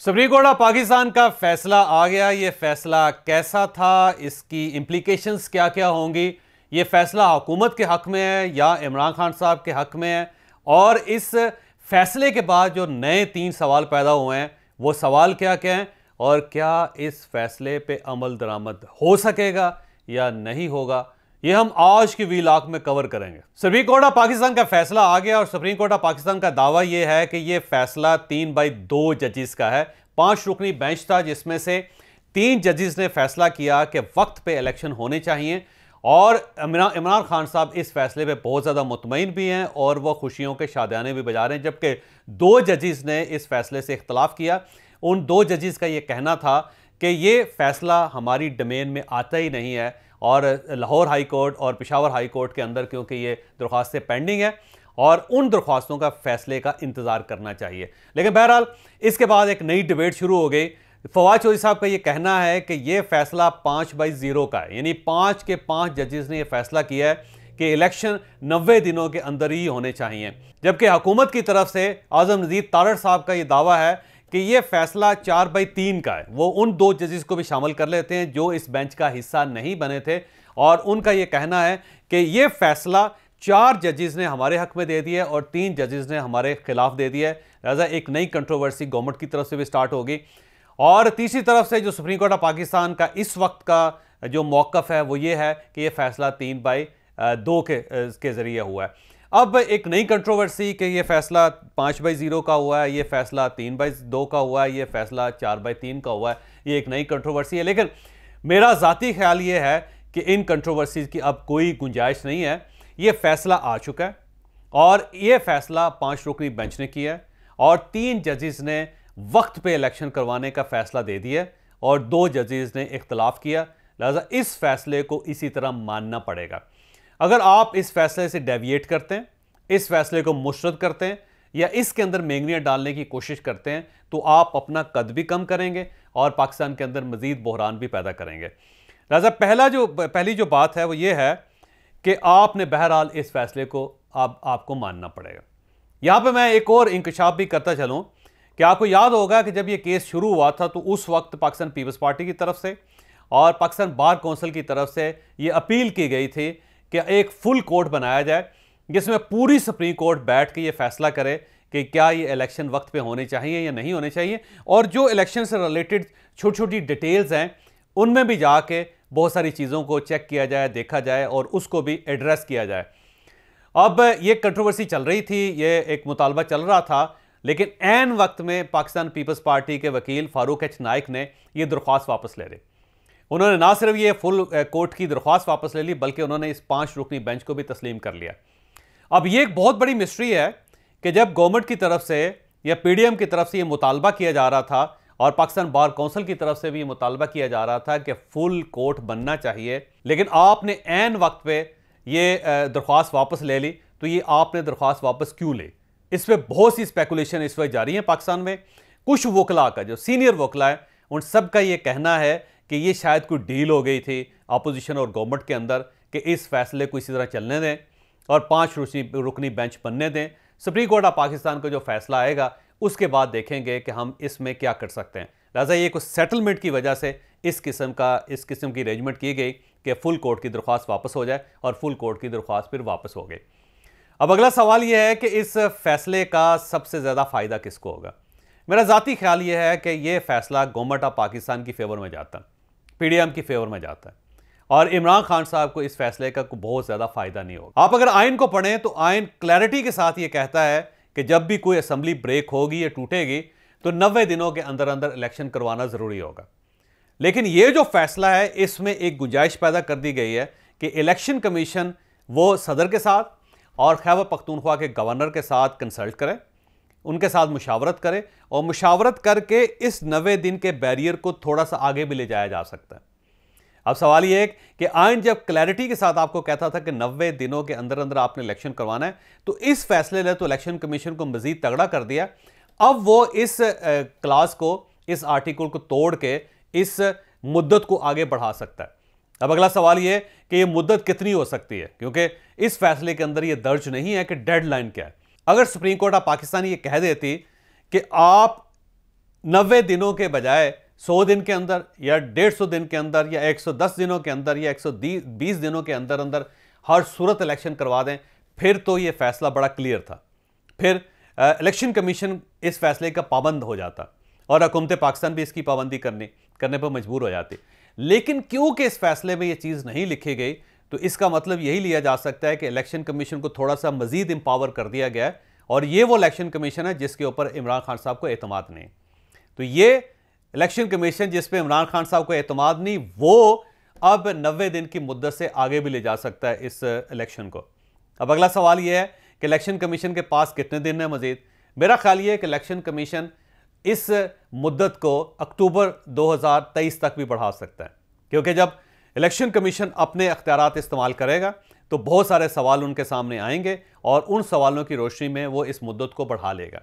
Supreme court of Pakistan का फैसला आ गया। ये फैसला कैसा था, इसकी इम्प्लीकेशंस क्या क्या होंगी, ये फैसला हुकूमत के हक में है या इमरान खान साहब के हक में है, और इस फैसले के बाद जो नए 3 सवाल पैदा हुए हैं वो सवाल क्या क्या हैं, और क्या इस फैसले पे अमल दरामद हो सकेगा या नहीं होगा, ये हम आज की वीलॉग में कवर करेंगे। सुप्रीम कोर्ट ऑफ पाकिस्तान का फैसला आ गया और सुप्रीम कोर्ट ऑफ पाकिस्तान का दावा यह है कि यह फैसला 3/2 जजेस का है। 5 रुकनी बेंच था जिसमें से 3 जजेस ने फैसला किया कि वक्त पे इलेक्शन होने चाहिए, और इमरान खान साहब इस फैसले पे बहुत ज़्यादा मुतमईन भी हैं और वह खुशियों के शादियाने भी बजा रहे हैं। जबकि 2 जजेस ने इस फैसले से इख्तलाफ किया। उन 2 जजेस का यह कहना था कि ये फैसला हमारी डोमेन में आता ही नहीं है, और लाहौर हाई कोर्ट और पेशावर हाई कोर्ट के अंदर क्योंकि ये दरख्वास्तें पेंडिंग है और उन दरख्वास्तों का फैसले का इंतज़ार करना चाहिए। लेकिन बहरहाल इसके बाद एक नई डिबेट शुरू हो गई। फवाद चौधरी साहब का ये कहना है कि ये फैसला 5/0 का है, यानी 5 के 5 जजेस ने यह फैसला किया है कि इलेक्शन 90 दिनों के अंदर ही होने चाहिए। जबकि हुकूमत की तरफ से आज़म नज़ीर तारड़ साहब का ये दावा है कि यह फैसला 4/3 का है। वो उन 2 जजेस को भी शामिल कर लेते हैं जो इस बेंच का हिस्सा नहीं बने थे, और उनका यह कहना है कि यह फैसला 4 जजेस ने हमारे हक में दे दिया और 3 जजेस ने हमारे खिलाफ दे दिया है। लिहाजा एक नई कंट्रोवर्सी गवर्नमेंट की तरफ से भी स्टार्ट होगी। और तीसरी तरफ से जो सुप्रीम कोर्ट ऑफ पाकिस्तान का इस वक्त का जो मौक़िफ़ है वो ये है कि यह फैसला 3/2 के ज़रिए हुआ है। अब एक नई कंट्रोवर्सी कि यह फैसला 5/0 का हुआ है, यह फैसला 3/2 का हुआ है, यह फैसला 4/3 का हुआ है, ये एक नई कंट्रोवर्सी है। लेकिन मेरा ज़ाती ख्याल ये है कि इन कंट्रोवर्सीज़ की अब कोई गुंजाइश नहीं है। ये फैसला आ चुका है और ये फैसला 5 रुकनी बेंच ने किया है, और 3 जजेस ने वक्त पे इलेक्शन करवाने का फैसला दे दिया और 2 जजेस ने इख्तलाफ किया। लिहाजा इस फैसले को इसी तरह मानना पड़ेगा। अगर आप इस फैसले से डेविएट करते हैं, इस फैसले को मुस्तरद करते हैं या इसके अंदर मेंगनियाँ डालने की कोशिश करते हैं, तो आप अपना कद भी कम करेंगे और पाकिस्तान के अंदर मजीद बहरान भी पैदा करेंगे। लिहाजा पहली जो बात है वो ये है कि आपने बहरहाल इस फैसले को आपको मानना पड़ेगा। यहाँ पे मैं एक और इंकशाफ भी करता चलूँ कि आपको याद होगा कि जब ये केस शुरू हुआ था तो उस वक्त पाकिस्तान पीपल्स पार्टी की तरफ से और पाकिस्तान बार कौंसिल की तरफ से ये अपील की गई थी कि एक फुल कोर्ट बनाया जाए जिसमें पूरी सुप्रीम कोर्ट बैठ के ये फैसला करे कि क्या ये इलेक्शन वक्त पे होने चाहिए या नहीं होने चाहिए, और जो इलेक्शन से रिलेटेड छोटी छोटी डिटेल्स हैं उनमें भी जाके बहुत सारी चीज़ों को चेक किया जाए, देखा जाए और उसको भी एड्रेस किया जाए। अब ये कंट्रोवर्सी चल रही थी, ये एक मुतालबा चल रहा था, लेकिन ऐन वक्त में पाकिस्तान पीपल्स पार्टी के वकील फारूक एच नाइक ने यह दरख्वास्त वापस ले ली। उन्होंने ना सिर्फ ये फुल कोर्ट की दरख्वास्त वापस ले ली बल्कि उन्होंने इस 5 रुकनी बेंच को भी तस्लीम कर लिया। अब ये एक बहुत बड़ी मिस्ट्री है कि जब गवर्नमेंट की तरफ से या पीडीएम की तरफ से ये मुतालबा किया जा रहा था और पाकिस्तान बार कौंसिल की तरफ से भी ये मुतालबा किया जा रहा था कि फुल कोर्ट बनना चाहिए, लेकिन आपने ऐन वक्त पे ये दरख्वास्त वापस ले ली, तो ये आपने दरख्वास्त वापस क्यों ली? इस पर बहुत सी स्पेकुलेशन इस वक्त जारी है पाकिस्तान में। कुछ वकला का, जो सीनियर वकला है, उन सब का ये कहना है कि ये शायद कोई डील हो गई थी अपोजिशन और गवर्नमेंट के अंदर कि इस फैसले को इसी तरह चलने दें और 5 रुकनी बेंच बनने दें। सुप्रीम कोर्ट ऑफ पाकिस्तान का जो फैसला आएगा उसके बाद देखेंगे कि हम इसमें क्या कर सकते हैं। लिहाजा ये कुछ सेटलमेंट की वजह से इस किस्म की अरेंजमेंट की गई कि फुल कोर्ट की दरख्वास्त वापस हो जाए, और फुल कोर्ट की दरख्वास्त फिर वापस हो गई। अब अगला सवाल यह है कि इस फैसले का सबसे ज़्यादा फ़ायदा किसको होगा? मेरा ज़ाती ख्याल यह है कि यह फैसला गवर्नमेंट ऑफ पाकिस्तान की फेवर में जाता है, पीडीएम की फेवर में जाता है, और इमरान खान साहब को इस फैसले का बहुत ज़्यादा फ़ायदा नहीं होगा। आप अगर आइन को पढ़ें तो आइन क्लैरिटी के साथ ये कहता है कि जब भी कोई असेंबली ब्रेक होगी या टूटेगी तो 90 दिनों के अंदर अंदर इलेक्शन करवाना ज़रूरी होगा। लेकिन ये जो फैसला है इसमें एक गुंजाइश पैदा कर दी गई है कि इलेक्शन कमीशन वो सदर के साथ और खैबर पख्तूनख्वा के गवर्नर के साथ कंसल्ट करे, उनके साथ मुशावरत करे, और मुशावरत करके इस 90 दिन के बैरियर को थोड़ा सा आगे भी ले जाया जा सकता है। अब सवाल यह है कि आइन जब क्लैरिटी के साथ आपको कहता था कि 90 दिनों के अंदर अंदर आपने इलेक्शन करवाना है, तो इस फैसले ने तो इलेक्शन कमीशन को मजीद तगड़ा कर दिया। अब वो इस क्लास को, इस आर्टिकल को तोड़ के इस मुद्दत को आगे बढ़ा सकता है। अब अगला सवाल यह है कि यह मुद्दत कितनी हो सकती है, क्योंकि इस फैसले के अंदर यह दर्ज नहीं है कि डेडलाइन क्या है। अगर सुप्रीम कोर्ट ऑफ पाकिस्तान ये कह देती कि आप 90 दिनों के बजाय 100 दिन के अंदर या 150 दिन के अंदर या 110 दिनों के अंदर या 120 दिनों के अंदर अंदर हर सूरत इलेक्शन करवा दें, फिर तो ये फैसला बड़ा क्लियर था। फिर इलेक्शन कमीशन इस फैसले का पाबंद हो जाता और हुकूमत पाकिस्तान भी इसकी पाबंदी करने पर मजबूर हो जाती। लेकिन क्योंकि इस फैसले में ये चीज़ नहीं लिखी गई, तो इसका मतलब यही लिया जा सकता है कि इलेक्शन कमीशन को थोड़ा सा मजीद एम्पावर कर दिया गया है और ये वो इलेक्शन कमीशन है जिसके ऊपर इमरान खान साहब को एतमाद नहीं। तो ये इलेक्शन कमीशन जिस पे इमरान खान साहब को एतमाद नहीं, वो अब 90 दिन की मुद्दत से आगे भी ले जा सकता है इस इलेक्शन को। अब अगला सवाल यह है कि इलेक्शन कमीशन के पास कितने दिन है मजीद। मेरा ख्याल ये है कि इलेक्शन कमीशन इस मुद्दत को अक्टूबर 2023 तक भी बढ़ा सकता है, क्योंकि जब इलेक्शन कमीशन अपने अख्तियारात इस्तेमाल करेगा तो बहुत सारे सवाल उनके सामने आएंगे और उन सवालों की रोशनी में वो इस मुद्दत को बढ़ा लेगा।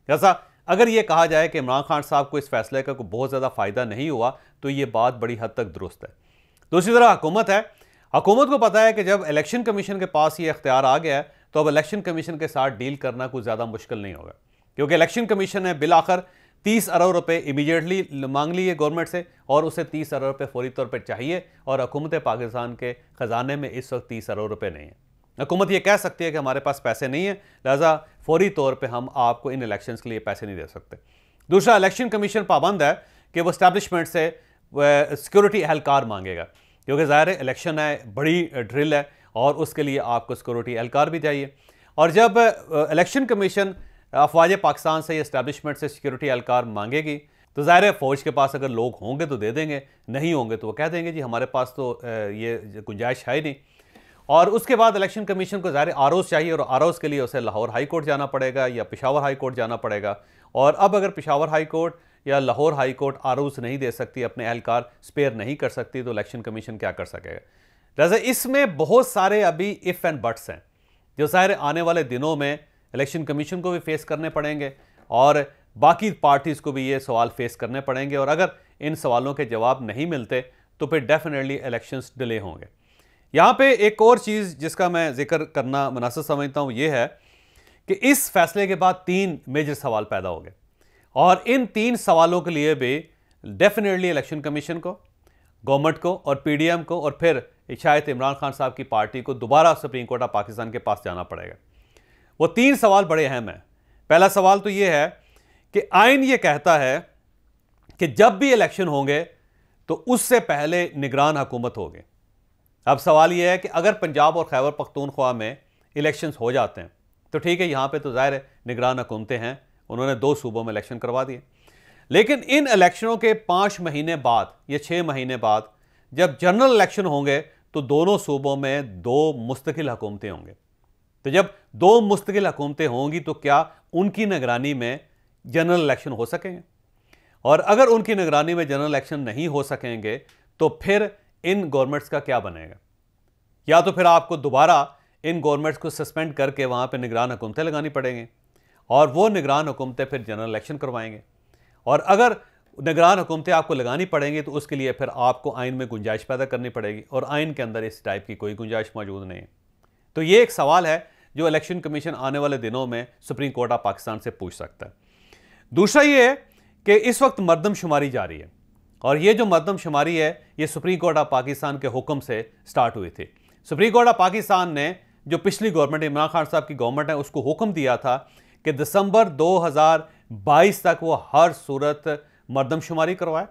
जैसा अगर ये कहा जाए कि इमरान खान साहब को इस फैसले का कोई बहुत ज़्यादा फ़ायदा नहीं हुआ, तो ये बात बड़ी हद तक दुरुस्त है। दूसरी तरह हुकूमत है, हुकूमत को पता है कि जब इलेक्शन कमीशन के पास ये अख्तियार आ गया है तो अब इलेक्शन कमीशन के साथ डील करना कुछ ज़्यादा मुश्किल नहीं होगा, क्योंकि इलेक्शन कमीशन ने बिलाखिर 30 अरब रुपए इमीडिएटली मांग लिए गवर्नमेंट से और उसे 30 अरब रुपए फौरी तौर पर चाहिए और हुकूमत पाकिस्तान के ख़जाने में इस वक्त 30 अरब रुपए नहीं है। हुकूमत ये कह सकती है कि हमारे पास पैसे नहीं है, लिहाजा फौरी तौर पे हम आपको इन इलेक्शंस के लिए पैसे नहीं दे सकते। दूसरा, इलेक्शन कमीशन पाबंद है कि वो इस्टेब्लिशमेंट से सिक्योरिटी एहलकार मांगेगा, क्योंकि ज़ाहिर है इलेक्शन है, बड़ी ड्रिल है और उसके लिए आपको सिक्योरिटी एहलकार भी चाहिए। और जब इलेक्शन कमीशन अफवाज पाकिस्तान से या इस्टेब्लिशमेंट से सिक्योरिटी एहलकार मांगेगी तो ज़ाहिर है फ़ौज के पास अगर लोग होंगे तो दे देंगे, नहीं होंगे तो वो कह देंगे जी हमारे पास तो ये गुंजाइश है ही नहीं। और उसके बाद इलेक्शन कमीशन को ज़ाहिर आरोज़ चाहिए और आरोज़ के लिए उसे लाहौर हाई कोर्ट जाना पड़ेगा या पेशावर हाई कोर्ट जाना पड़ेगा। और अब अगर पेशावर हाई कोर्ट या लाहौर हाई कोर्ट आरोज़ नहीं दे सकती, अपने एहलकार स्पेयर नहीं कर सकती, तो इलेक्शन कमीशन क्या कर सकेगा। लिहाजा इसमें बहुत सारे अभी इफ़ एंड बट्स हैं जो ज़ाहिर आने वाले दिनों में इलेक्शन कमीशन को भी फेस करने पड़ेंगे और बाकी पार्टीज़ को भी ये सवाल फेस करने पड़ेंगे। और अगर इन सवालों के जवाब नहीं मिलते तो फिर डेफिनेटली इलेक्शंस डिले होंगे। यहाँ पे एक और चीज़ जिसका मैं जिक्र करना मुनासिब समझता हूँ ये है कि इस फैसले के बाद 3 मेजर सवाल पैदा हो गए और इन 3 सवालों के लिए भी डेफिनेटली इलेक्शन कमीशन को, गवर्नमेंट को और PDM को और फिर शायद इमरान खान साहब की पार्टी को दोबारा सुप्रीम कोर्ट ऑफ पाकिस्तान के पास जाना पड़ेगा। वो 3 सवाल बड़े अहम हैं। पहला सवाल तो ये है कि आइन ये कहता है कि जब भी इलेक्शन होंगे तो उससे पहले निगरान हुकूमत होगी। अब सवाल यह है कि अगर पंजाब और खैबर पख्तूनख्वा में इलेक्शंस हो जाते हैं तो ठीक है, यहाँ पे तो ज़ाहिर है निगरान हुकूमतें हैं, उन्होंने 2 सूबों में इलेक्शन करवा दिए। लेकिन इन इलेक्शनों के 5 महीने बाद या 6 महीने बाद जब जनरल इलेक्शन होंगे तो दोनों सूबों में 2 मुस्तकिल हुकूमतें होंगे। तो जब 2 मुस्तकिल हुकूमतें होंगी तो क्या उनकी निगरानी में जनरल इलेक्शन हो सकेंगे? और अगर उनकी निगरानी में जनरल इलेक्शन नहीं हो सकेंगे तो फिर इन गवर्नमेंट्स का क्या बनेगा? या तो फिर आपको दोबारा इन गवर्नमेंट्स को सस्पेंड करके वहाँ पे निगरान हुकूमतें लगानी पड़ेंगी और वो निगरान हुकूमतें फिर जनरल इलेक्शन करवाएंगे। और अगर निगरान हुकूमतें आपको लगानी पड़ेंगी तो उसके लिए फिर आपको आइन में गुंजाइश पैदा करनी पड़ेगी और आइन के अंदर इस टाइप की कोई गुंजाइश मौजूद नहीं है। तो ये एक सवाल है जो इलेक्शन कमीशन आने वाले दिनों में सुप्रीम कोर्ट ऑफ पाकिस्तान से पूछ सकता है। दूसरा ये है कि इस वक्त मरदमशुमारी जारी है और ये जो मरदमशुमारी है ये सुप्रीम कोर्ट ऑफ पाकिस्तान के हुक्म से स्टार्ट हुई थी। सुप्रीम कोर्ट ऑफ पाकिस्तान ने जो पिछली गवर्नमेंट इमरान खान साहब की गवर्नमेंट है उसको हुक्म दिया था कि दिसंबर 2022 तक वो हर सूरत मरदमशुमारी करवाए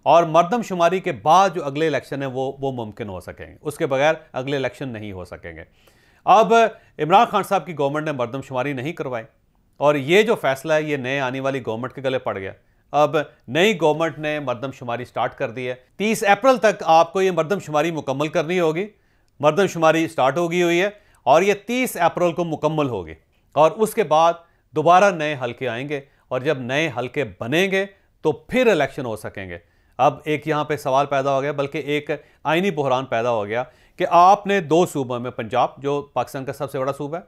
और मरदमशुमारी के बाद जो अगले इलेक्शन है वो मुमकिन हो सकेंगे, उसके बगैर अगले इलेक्शन नहीं हो सकेंगे। अब इमरान खान साहब की गवर्नमेंट ने मरदमशुमारी नहीं करवाई और ये जो फैसला है ये नए आने वाली गवर्नमेंट के गले पड़ गया। अब नई गवर्नमेंट ने मरदमशुमारी स्टार्ट कर दी है। 30 अप्रैल तक आपको ये मरदमशुमारी मुकम्मल करनी होगी। मरदमशुमारी स्टार्ट हो गई हुई है और ये 30 अप्रैल को मुकम्मल होगी और उसके बाद दोबारा नए हल्के आएंगे और जब नए हल्के बनेंगे तो फिर इलेक्शन हो सकेंगे। अब एक यहाँ पे सवाल पैदा हो गया, बल्कि एक आइनी बहरान पैदा हो गया कि आपने 2 सूबों में, पंजाब जो पाकिस्तान का सबसे बड़ा सूबा है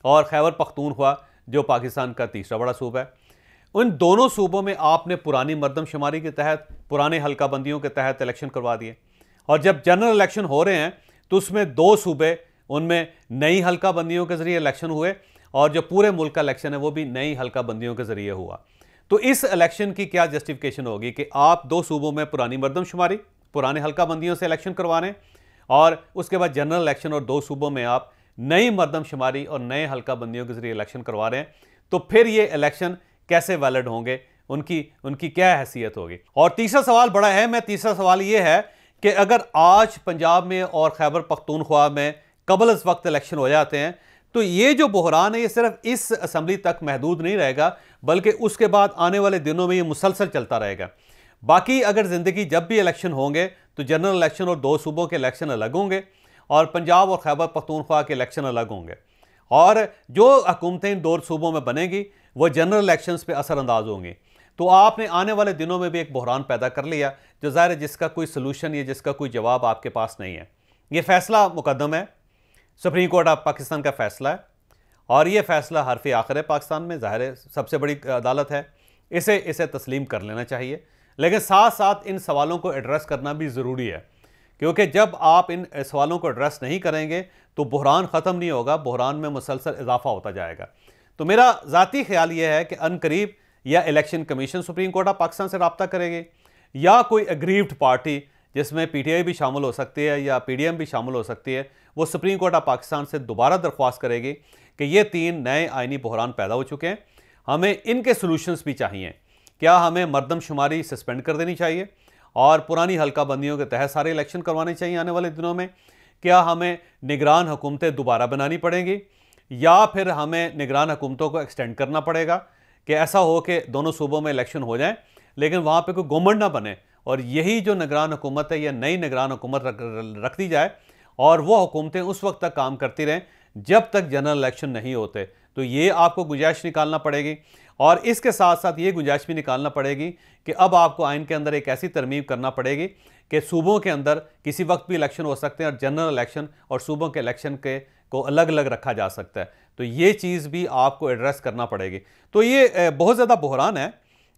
और खैबर पख्तूनख्वा जो पाकिस्तान का तीसरा बड़ा सूबा है, उन दोनों सूबों में आपने पुरानी मरदमशुमारी के तहत, पुराने हल्का बंदियों के तहत इलेक्शन करवा दिए और जब जनरल इलेक्शन हो रहे हैं तो उसमें 2 सूबे, उनमें नई हल्का बंदियों के ज़रिए इलेक्शन हुए और जो पूरे मुल्क का इलेक्शन है वो भी नई हल्का बंदियों के ज़रिए हुआ। तो इस इलेक्शन की क्या जस्टिफिकेशन होगी कि आप 2 सूबों में पुरानी मरदमशुमारी, पुराने हल्का बंदियों से इलेक्शन करवा रहे हैं और उसके बाद जनरल इलेक्शन, और 2 सूबों में आप नई मरदमशुमारी और नए हल्का बंदियों के जरिए इलेक्शन करवा रहे हैं। तो फिर ये इलेक्शन कैसे वैलिड होंगे, उनकी क्या हैसियत होगी। और तीसरा सवाल बड़ा है, मैं तीसरा सवाल ये है कि अगर आज पंजाब में और खैबर पख्तूनख्वा में कबल अज़ वक्त इलेक्शन हो जाते हैं तो ये जो बहरान है ये सिर्फ इस असम्बली तक महदूद नहीं रहेगा, बल्कि उसके बाद आने वाले दिनों में ये मुसलसल चलता रहेगा। बाकी अगर ज़िंदगी जब भी इलेक्शन होंगे तो जनरल इलेक्शन और 2 सूबों के इलेक्शन अलग होंगे और पंजाब और खैबर पख्तूनख्वा के इलेक्शन अलग होंगे, और जो हुकूमतें इन 2 सूबों में बनेगी वो जनरल इलेक्शंस पे असरअंदाज होंगी। तो आपने आने वाले दिनों में भी एक बहरान पैदा कर लिया जो ज़ाहिर है जिसका कोई सलूशन या जिसका कोई जवाब आपके पास नहीं है। ये फैसला मुकद्दम है, सुप्रीम कोर्ट ऑफ पाकिस्तान का फैसला है और ये फैसला हरफ़ आखिर है पाकिस्तान में, ज़ाहिर है सबसे बड़ी अदालत है, इसे तस्लीम कर लेना चाहिए। लेकिन साथ साथ इन सवालों को एड्रेस करना भी ज़रूरी है, क्योंकि जब आप इन सवालों को एड्रेस नहीं करेंगे तो बहरान ख़त्म नहीं होगा, बहरान में मुसलसल इजाफा होता जाएगा। तो मेरा ज़ाती ख्याल ये है कि अनकरीब या election commission supreme court of Pakistan से रब्ता करेगी या कोई अग्रीव्ड पार्टी जिसमें पीटीआई भी शामिल हो सकती है या पीडीएम भी शामिल हो सकती है, वो सुप्रीम कोर्ट ऑफ पाकिस्तान से दोबारा दरख्वास्त करेगी कि ये 3 नए आइनी बहरान पैदा हो चुके हैं, हमें इनके सॉल्यूशंस भी चाहिए। क्या हमें मरदमशुमारी सस्पेंड कर देनी चाहिए और पुरानी हल्का बंदियों के तहत सारे इलेक्शन करवाने चाहिए आने वाले दिनों में? क्या हमें निगरान हुकूमतें दोबारा बनानी पड़ेंगी या फिर हमें निगरान हुकूमतों को एक्सटेंड करना पड़ेगा कि ऐसा हो कि दोनों सूबों में इलेक्शन हो जाए लेकिन वहाँ पे कोई गवर्नमेंट ना बने और यही जो निगरान हुकूमत है या नई निगरान हुकूमत रख दी जाए और वो हुकूमतें उस वक्त तक काम करती रहें जब तक जनरल इलेक्शन नहीं होते। तो ये आपको गुंजाइश निकालना पड़ेगी और इसके साथ साथ ये गुंजाइश भी निकालना पड़ेगी कि अब आपको आइन के अंदर एक ऐसी तरमीम करना पड़ेगी कि सूबों के अंदर किसी वक्त भी इलेक्शन हो सकते हैं और जनरल इलेक्शन और सूबों के इलेक्शन को अलग अलग रखा जा सकता है। तो ये चीज़ भी आपको एड्रेस करना पड़ेगी। तो ये बहुत ज़्यादा बहरान है।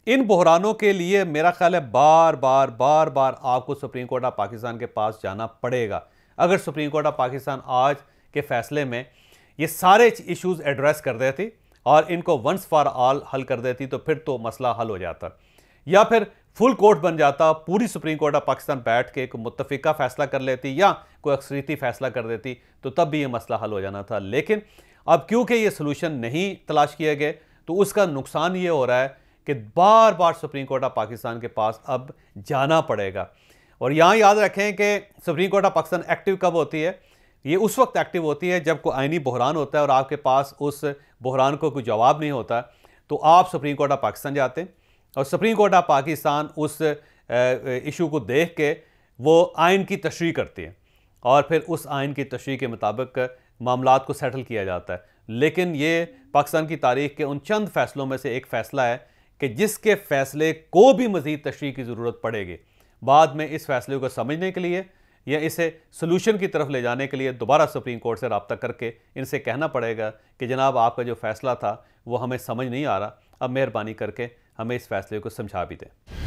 इन बहरानों के लिए मेरा ख्याल है बार बार आपको सुप्रीम कोर्ट ऑफ पाकिस्तान के पास जाना पड़ेगा। अगर सुप्रीम कोर्ट ऑफ पाकिस्तान आज के फैसले में ये सारे इश्यूज़ एड्रेस कर देती और इनको वंस फॉर ऑल हल कर देती तो फिर तो मसला हल हो जाता, या फिर फुल कोर्ट बन जाता, पूरी सुप्रीम कोर्ट ऑफ पाकिस्तान बैठ के एक मुत्तफिका फैसला कर लेती या कोई अक्सरियती फैसला कर देती तो तब भी ये मसला हल हो जाना था। लेकिन अब क्योंकि ये सोल्यूशन नहीं तलाश किए गए तो उसका नुकसान ये हो रहा है कि बार बार सुप्रीम कोर्ट ऑफ पाकिस्तान के पास अब जाना पड़ेगा। और यहाँ याद रखें कि supreme court of Pakistan active कब होती है? ये उस वक्त एक्टिव होती है जब कोई आइनी बहरान होता है और आपके पास उस बहरान को कोई जवाब नहीं होता, तो आप सुप्रीम कोर्ट ऑफ पाकिस्तान जाते हैं और सुप्रीम कोर्ट ऑफ पाकिस्तान उस इशू को देख के वो आइन की तशरीह करती है और फिर उस आइन की तशरीह के मुताबिक मामलात को सेटल किया जाता है। लेकिन ये पाकिस्तान की तारीख के उन चंद फैसलों में से एक फ़ैसला है कि जिसके फ़ैसले को भी मज़ीद तशरीह की ज़रूरत पड़ेगी बाद में इस फैसले को समझने के लिए या इसे सोल्यूशन की तरफ ले जाने के लिए दोबारा सुप्रीम कोर्ट से रब्ता करके इनसे कहना पड़ेगा कि जनाब आपका जो फ़ैसला था वो हमें समझ नहीं आ रहा, अब मेहरबानी करके हमें इस फैसले को समझा भी दें।